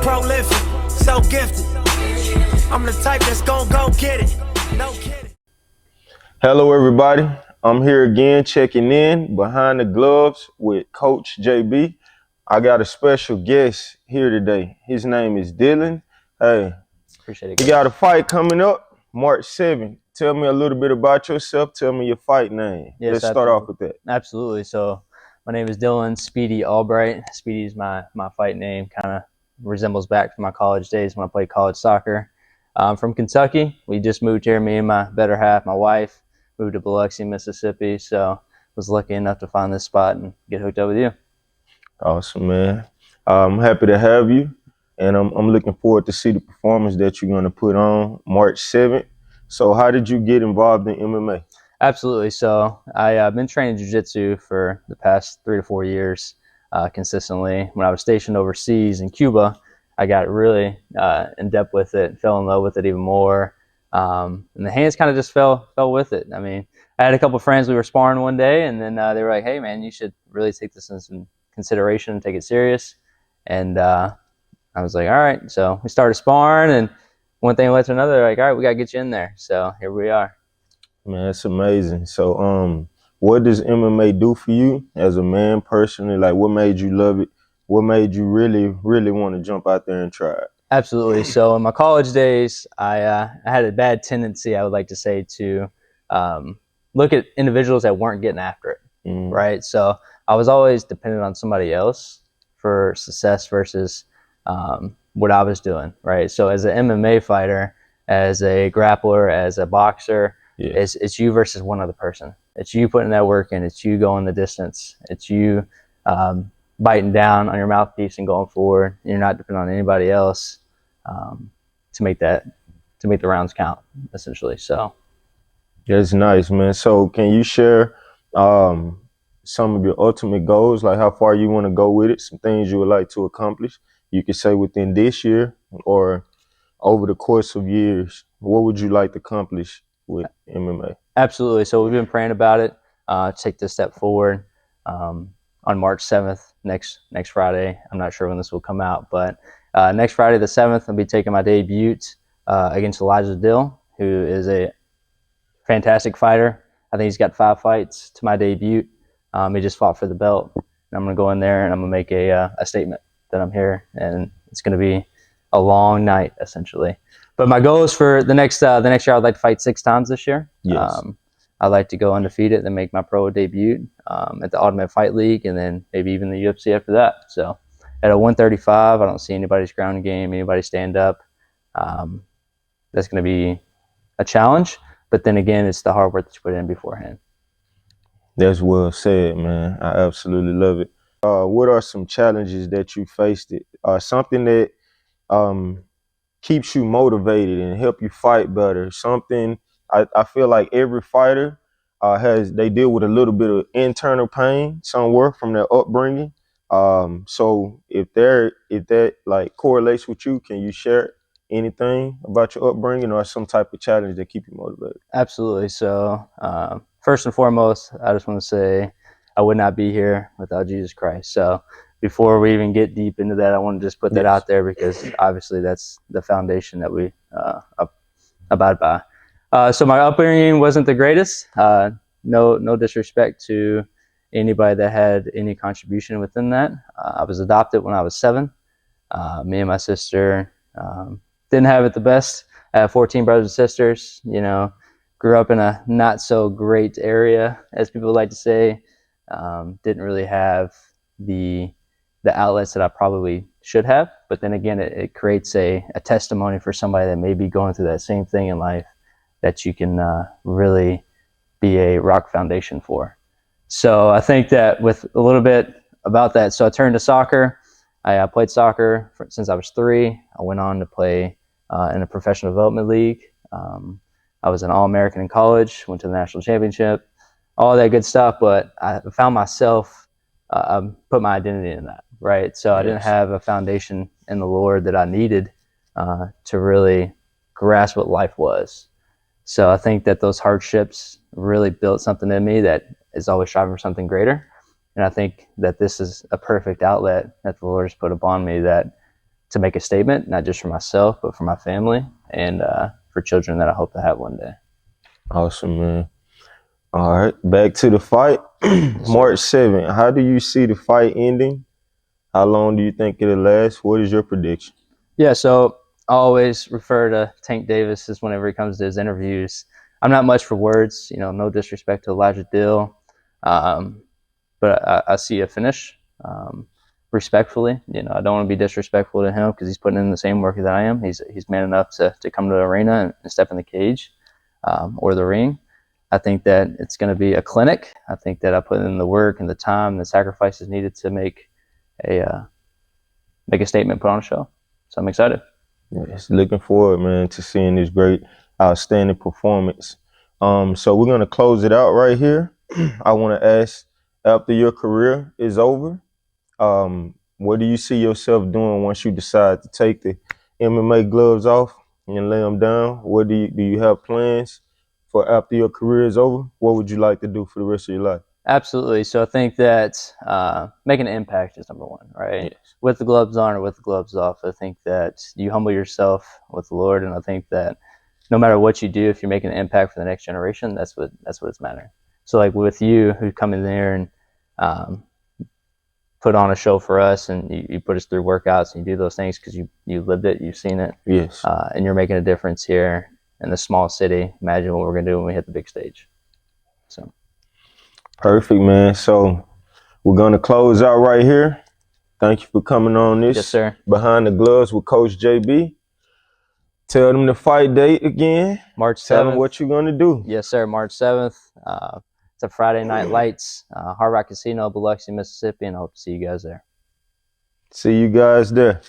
prolific, so gifted. I'm the type that's gon' go get it. No kidding. Hello, everybody. I'm here again checking in behind the gloves with Coach JB. I got a special guest here today. His name is Dyllin. Hey, Appreciate it. you got a fight coming up March 7th. Tell me a little bit about yourself. Tell me your fight name. Yes, Let's start off with that. Absolutely. So my name is Dyllin, Speedy Albright. Speedy is my fight name. Kind of resembles back to my college days when I played college soccer. I'm from Kentucky. We just moved here, me and my better half, my wife, moved to Biloxi, Mississippi. So was lucky enough to find this spot and get hooked up with you. Awesome, man. I'm happy to have you, and I'm looking forward to see the performance that you're going to put on March 7th. So how did you get involved in MMA? Absolutely. So I've been training jiu-jitsu for the past 3 to 4 years consistently. When I was stationed overseas in Cuba, I got really in depth with it, fell in love with it even more. And the hands kind of just fell with it. I mean, I had a couple of friends, we were sparring one day, and then they were like, hey, man, you should really take this into consideration and take it serious. And I was like, all right. So we started sparring, and one thing led to another. Like, all right, we got to get you in there. So here we are. Man, that's amazing. So what does MMA do for you as a man personally? Like, what made you love it? What made you really, really want to jump out there and try it? Absolutely. So in my college days, I had a bad tendency, I would like to say, to look at individuals that weren't getting after it, right? So I was always dependent on somebody else for success versus what I was doing, right? So as an MMA fighter, as a grappler, as a boxer, it's you versus one other person. It's you putting that work in. It's you going the distance. It's you biting down on your mouthpiece and going forward. You're not depending on anybody else to make the rounds count, essentially. So that's nice, man. So can you share some of your ultimate goals, like how far you want to go with it, some things you would like to accomplish? You could say within this year or over the course of years. What would you like to accomplish with MMA? Absolutely. So we've been praying about it. Take this step forward on March 7th, next Friday. I'm not sure when this will come out, but next Friday the 7th, I'll be taking my debut against Elijah Dill, who is a fantastic fighter. I think he's got 5 fights to my debut. He just fought for the belt. And I'm going to go in there and I'm going to make a statement that I'm here, and it's going to be a long night, essentially. But my goal is for the next year, I'd like to fight 6 times this year. Yes. I'd like to go undefeated, then make my pro debut at the Ultimate Fight League, and then maybe even the UFC after that. So at a 135, I don't see anybody's ground game, anybody stand up. That's going to be a challenge. But then again, it's the hard work that you put in beforehand. That's well said, man. I absolutely love it. What are some challenges that you faced? Something that keeps you motivated and help you fight better? Something I feel like every fighter they deal with a little bit of internal pain somewhere from their upbringing. So if that like correlates with you, can you share anything about your upbringing or some type of challenge that keep you motivated? Absolutely. So first and foremost, I just want to say I would not be here without Jesus Christ. So before we even get deep into that, I want to just put that out there, because obviously that's the foundation that we abide by. So my upbringing wasn't the greatest. No disrespect to anybody that had any contribution within that. I was adopted when I was 7. Me and my sister didn't have it the best. I have 14 brothers and sisters. You know, grew up in a not so great area, as people like to say. Didn't really have the outlets that I probably should have. But then again, it creates a testimony for somebody that may be going through that same thing in life, that you can really be a rock foundation for. So I think that with a little bit about that, so I turned to soccer. I played soccer since I was 3. I went on to play in a professional development league. I was an All-American in college, went to the national championship, all that good stuff. But I found myself, put my identity in that, right? So I didn't have a foundation in the Lord that I needed to really grasp what life was. So I think that those hardships really built something in me that is always striving for something greater. And I think that this is a perfect outlet that the Lord has put upon me, that to make a statement, not just for myself, but for my family and for children that I hope to have one day. Awesome, man. All right, back to the fight. March 7th. How do you see the fight ending? How long do you think it'll last? What is your prediction? Yeah, so I always refer to Tank Davis as whenever he comes to his interviews. I'm not much for words, no disrespect to Elijah Dill, but I see a finish respectfully. I don't want to be disrespectful to him because he's putting in the same work that I am. He's man enough to come to the arena and step in the cage or the ring. I think that it's going to be a clinic. I think that I put in the work and the time and the sacrifices needed to make a statement, put on a show. So I'm excited. Yes, looking forward, man, to seeing this great, outstanding performance. So we're going to close it out right here. I want to ask, after your career is over, what do you see yourself doing once you decide to take the MMA gloves off and lay them down? What do you have plans for after your career is over? What would you like to do for the rest of your life? Absolutely. So I think that making an impact is number one, right? Yes. With the gloves on or with the gloves off, I think that you humble yourself with the Lord, and I think that no matter what you do, if you're making an impact for the next generation, that's what's mattering. So like with you, who come in there and put on a show for us, and you put us through workouts, and you do those things because you lived it, you've seen it, yes, and you're making a difference here in the small city. Imagine what we're gonna do when we hit the big stage. So. Perfect, man. So we're going to close out right here. Thank you for coming on this. Yes, sir. Behind the Gloves with Coach JB. Tell them the fight date again. March 7th. Tell them what you're going to do. Yes, sir. March 7th. It's a Friday Night Lights, Hard Rock Casino, Biloxi, Mississippi, and I hope to see you guys there. See you guys there.